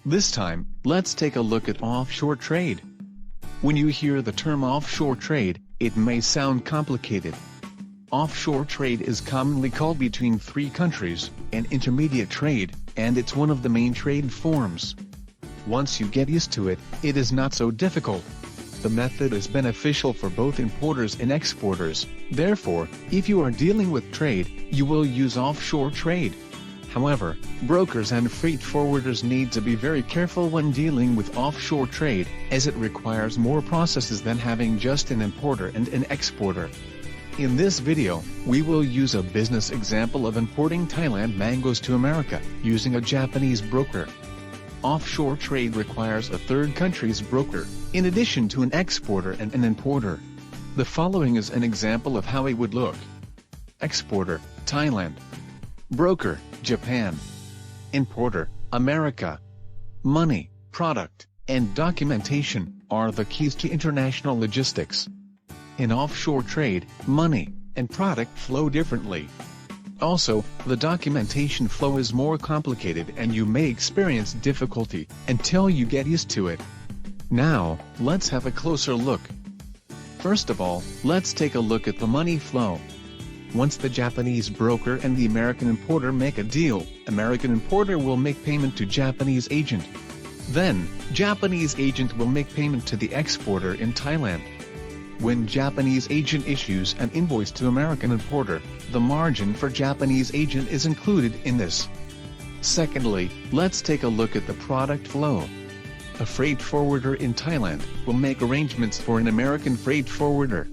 This time, let's take a look at offshore trade. When you hear the term offshore trade, it may sound complicated. Offshore trade is commonly called between three countries, an intermediate trade, and it's one of the main trade forms. Once you get used to it, it is not so difficult. The method is beneficial for both importers and exporters, therefore, if you are dealing with trade, you will use offshore trade. However, brokers and freight forwarders need to be very careful when dealing with offshore trade, as it requires more processes than having just an importer and an exporter. In this video, we will use a business example of importing Thailand mangoes to America, using a Japanese broker. Offshore trade requires a third country's broker, in addition to an exporter and an importer. The following is an example of how it would look. Exporter, Thailand. Broker, Japan. Importer, America. Money, product, and documentation are the keys to international logistics. In offshore trade, money and product flow differently. Also, the documentation flow is more complicated and you may experience difficulty until you get used to it. Now, let's have a closer look. First of all, let's take a look at the money flow. Once the Japanese broker and the American importer make a deal, American importer will make payment to Japanese agent. Then, Japanese agent will make payment to the exporter in Thailand. When Japanese agent issues an invoice to American importer, the margin for Japanese agent is included in this. Secondly, let's take a look at the product flow. A freight forwarder in Thailand will make arrangements for an American freight forwarder.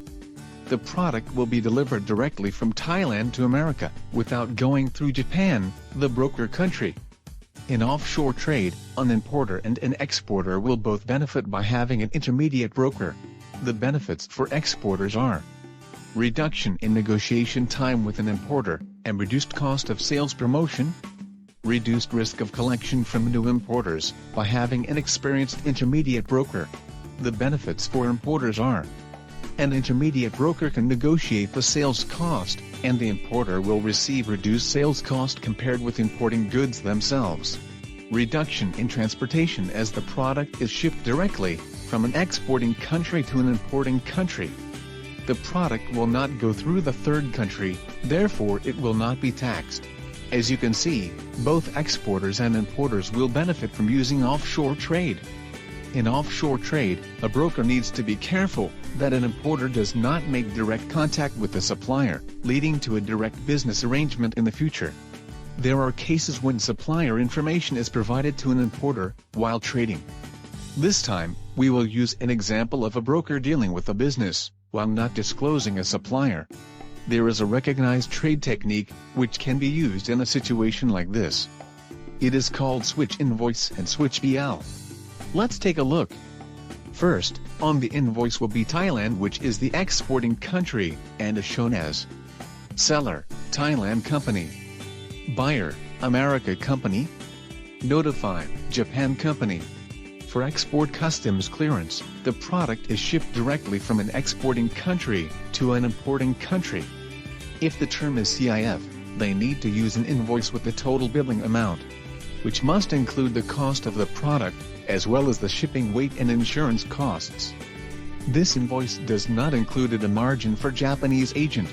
The product will be delivered directly from Thailand to America, without going through Japan, the broker country. In offshore trade, an importer and an exporter will both benefit by having an intermediate broker. The benefits for exporters are reduction in negotiation time with an importer, and reduced cost of sales promotion. Reduced risk of collection from new importers, by having an experienced intermediate broker. The benefits for importers are an intermediate broker can negotiate the sales cost, and the importer will receive reduced sales cost compared with importing goods themselves. Reduction in transportation as the product is shipped directly from an exporting country to an importing country. The product will not go through the third country, therefore it will not be taxed. As you can see, both exporters and importers will benefit from using offshore trade. In offshore trade, a broker needs to be careful that an importer does not make direct contact with the supplier, leading to a direct business arrangement in the future. There are cases when supplier information is provided to an importer while trading. This time, we will use an example of a broker dealing with a business, while not disclosing a supplier. There is a recognized trade technique, which can be used in a situation like this. It is called switch invoice and switch BL. Let's take a look. First, on the invoice will be Thailand, which is the exporting country, and is shown as seller, Thailand company. Buyer, America company. Notify, Japan company. For export customs clearance, the product is shipped directly from an exporting country to an importing country. If the term is CIF, they need to use an invoice with the total billing amount, which must include the cost of the product, as well as the shipping weight and insurance costs. This invoice does not include a margin for Japanese agent.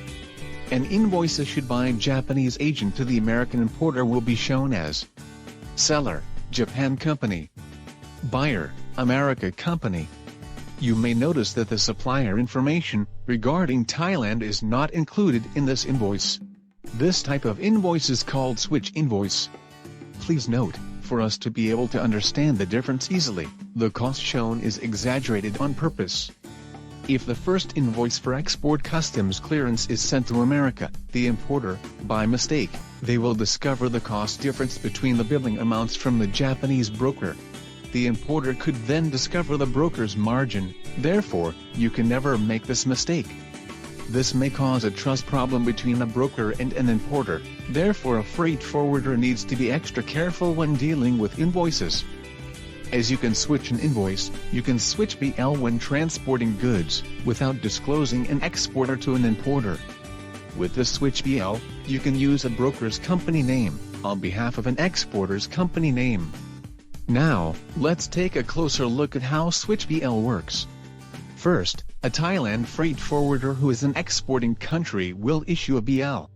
An invoice issued by a Japanese agent to the American importer will be shown as seller, Japan company. Buyer, America company. You may notice that the supplier information regarding Thailand is not included in this invoice. This type of invoice is called switch invoice. Please note, for us to be able to understand the difference easily, the cost shown is exaggerated on purpose. If the first invoice for export customs clearance is sent to America, the importer, by mistake, they will discover the cost difference between the billing amounts from the Japanese broker. The importer could then discover the broker's margin, therefore, you can never make this mistake. This may cause a trust problem between a broker and an importer, therefore a freight forwarder needs to be extra careful when dealing with invoices. As you can switch an invoice, you can switch BL when transporting goods, without disclosing an exporter to an importer. With the switch BL, you can use a broker's company name, on behalf of an exporter's company name. Now, let's take a closer look at how Switch BL works. First, a Thailand freight forwarder who is an exporting country will issue a BL.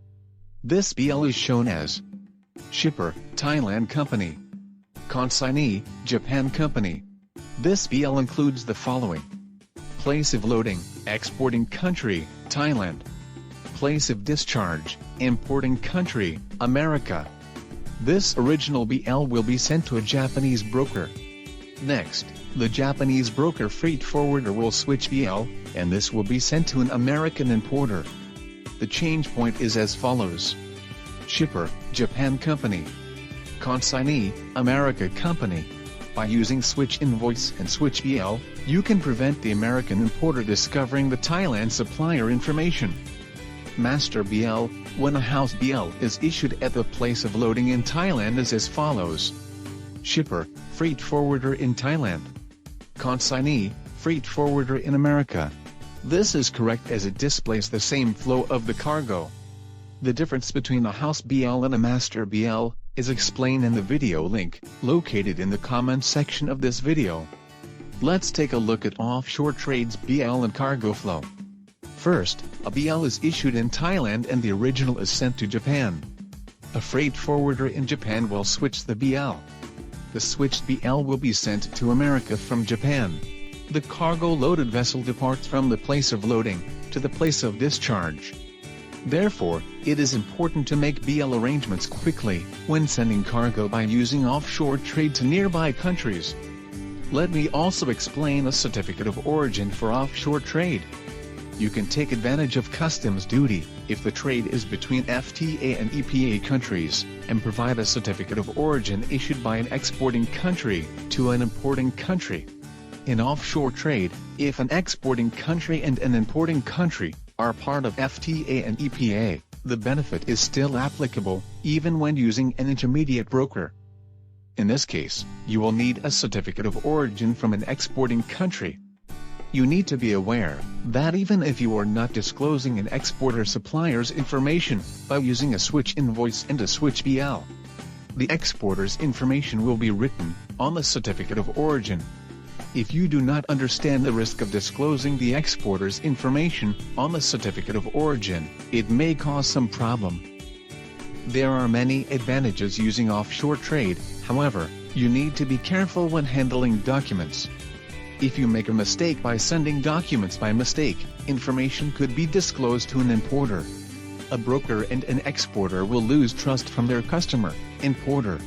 This BL is shown as Shipper, Thailand Company. Consignee, Japan Company. This BL includes the following: place of loading, exporting country, Thailand. Place of discharge, importing country, America. This original BL will be sent to a Japanese broker. Next, the Japanese broker freight forwarder will switch BL, and this will be sent to an American importer. The change point is as follows: Shipper, Japan Company. Consignee, America Company. By using Switch Invoice and Switch BL, you can prevent the American importer discovering the Thailand supplier information. Master BL, when a house BL is issued at the place of loading in Thailand, is as follows: Shipper, freight forwarder in Thailand. Consignee, freight forwarder in America. This is correct as it displays the same flow of the cargo. The difference between a house BL and a master BL is explained in the video link, located in the comment section of this video. Let's take a look at offshore trades BL and cargo flow. First, a BL is issued in Thailand and the original is sent to Japan. A freight forwarder in Japan will switch the BL. The switched BL will be sent to America from Japan. The cargo-loaded vessel departs from the place of loading to the place of discharge. Therefore, it is important to make BL arrangements quickly when sending cargo by using offshore trade to nearby countries. Let me also explain a certificate of origin for offshore trade. You can take advantage of customs duty if the trade is between FTA and EPA countries, and provide a certificate of origin issued by an exporting country to an importing country. In offshore trade, if an exporting country and an importing country are part of FTA and EPA, the benefit is still applicable, even when using an intermediate broker. In this case, you will need a certificate of origin from an exporting country. You need to be aware that even if you are not disclosing an exporter supplier's information by using a switch invoice and a switch BL, the exporter's information will be written on the certificate of origin. If you do not understand the risk of disclosing the exporter's information on the certificate of origin, it may cause some problem. There are many advantages using offshore trade, however, you need to be careful when handling documents. If you make a mistake by sending documents by mistake, information could be disclosed to an importer. A broker and an exporter will lose trust from their customer, importer.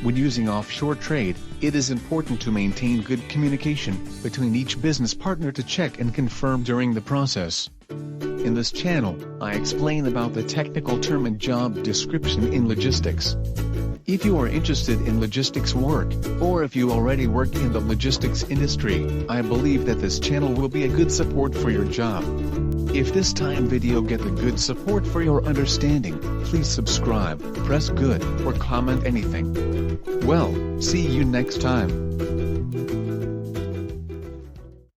When using offshore trade, it is important to maintain good communication between each business partner to check and confirm during the process. In this channel, I explain about the technical term and job description in logistics. If you are interested in logistics work, or if you already work in the logistics industry, I believe that this channel will be a good support for your job. If this time video get a good support for your understanding, please subscribe, press good, or comment anything. Well, see you next time.